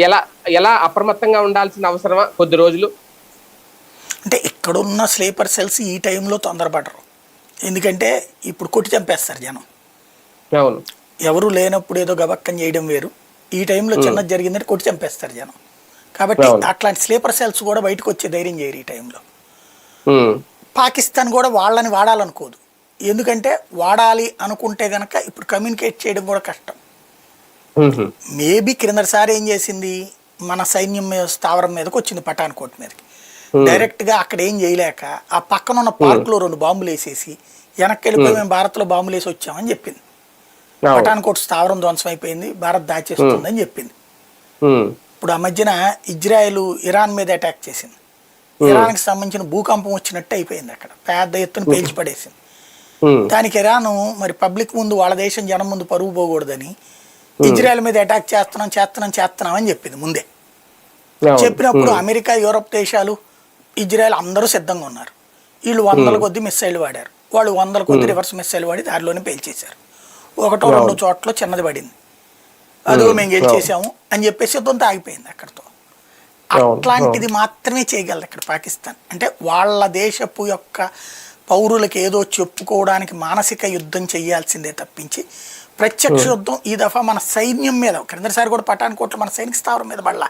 ఎలా ఎలా అప్రమత్తంగా ఉండాల్సిన అవసరమా కొద్ది రోజులు? అంటే ఇక్కడున్న స్లీపర్ సెల్స్ ఈ టైంలో తొందరపడరు. ఎందుకంటే ఇప్పుడు కొట్టి చంపేస్తారు జనం. అవును. ఎవరు లేనప్పుడు ఏదో గబక్కం చేయడం వేరు. ఈ టైంలో చిన్నది జరిగిందంటే కొట్టి చంపేస్తారు జనం. కాబట్టి అట్లాంటి స్లీపర్ సెల్స్ కూడా బయటకు వచ్చే ధైర్యం చేయరు ఈ టైంలో. పాకిస్తాన్ కూడా వాళ్ళని వాడాలనుకోదు. ఎందుకంటే వాడాలి అనుకుంటే గనక ఇప్పుడు కమ్యూనికేట్ చేయడం కూడా కష్టం. మేబీ క్రిందసారి ఏం చేసింది, మన సైన్యం మీద స్థావరం మీదకి వచ్చింది, పఠాన్కోట్ మీదకి డైరెక్ట్గా. అక్కడ ఏం చేయలేక ఆ పక్కన ఉన్న పార్కులో 2 బాంబులు వేసేసి వెనక్కి వెళ్ళిపోయి మేము భారత్లో బాంబులు వేసి వచ్చామని చెప్పింది. పఠాన్కోట్ స్థావరం ధ్వంసం అయిపోయింది, భారత్ దాచేస్తుందని చెప్పింది. ఇప్పుడు ఆ మధ్యన ఇజ్రాయెల్ ఇరాన్ మీద అటాక్ చేసింది. ఇరాన్కి సంబంధించిన భూకంపం వచ్చినట్టు అయిపోయింది, అక్కడ పెద్ద ఎత్తున పేల్చి పడేసింది. దానికి ఇరాను మరి పబ్లిక్ ముందు, వాళ్ళ దేశం జనం ముందు పరుగు పోకూడదని ఇజ్రాయెల్ మీద అటాక్ చేస్తున్నాం అని చెప్పింది ముందే. చెప్పినప్పుడు అమెరికా, యూరప్ దేశాలు, ఇజ్రాయెల్ అందరూ సిద్ధంగా ఉన్నారు. వీళ్ళు 100ల కొద్ది మిస్సైల్ వాడారు, వాళ్ళు 100ల కొద్ది రివర్స్ మిస్సైల్ వాడి దారిలోనే పేల్చేశారు. 1-2 చోట్ల చిన్నది పడింది, అదో మేము గెలిచేసాము అని చెప్పేసి యుద్ధంతో ఆగిపోయింది అక్కడితో. అట్లాంటిది మాత్రమే చేయగలరు ఇక్కడ పాకిస్తాన్. అంటే వాళ్ళ దేశపు యొక్క పౌరులకు ఏదో చెప్పుకోవడానికి మానసిక యుద్ధం చేయాల్సిందే తప్పించి ప్రత్యక్ష యుద్ధం ఈ దఫా మన సైన్యం మీద, క్రిందసారి కూడా పఠాన్కోట్లో మన సైనిక స్థావరం మీద పడలా.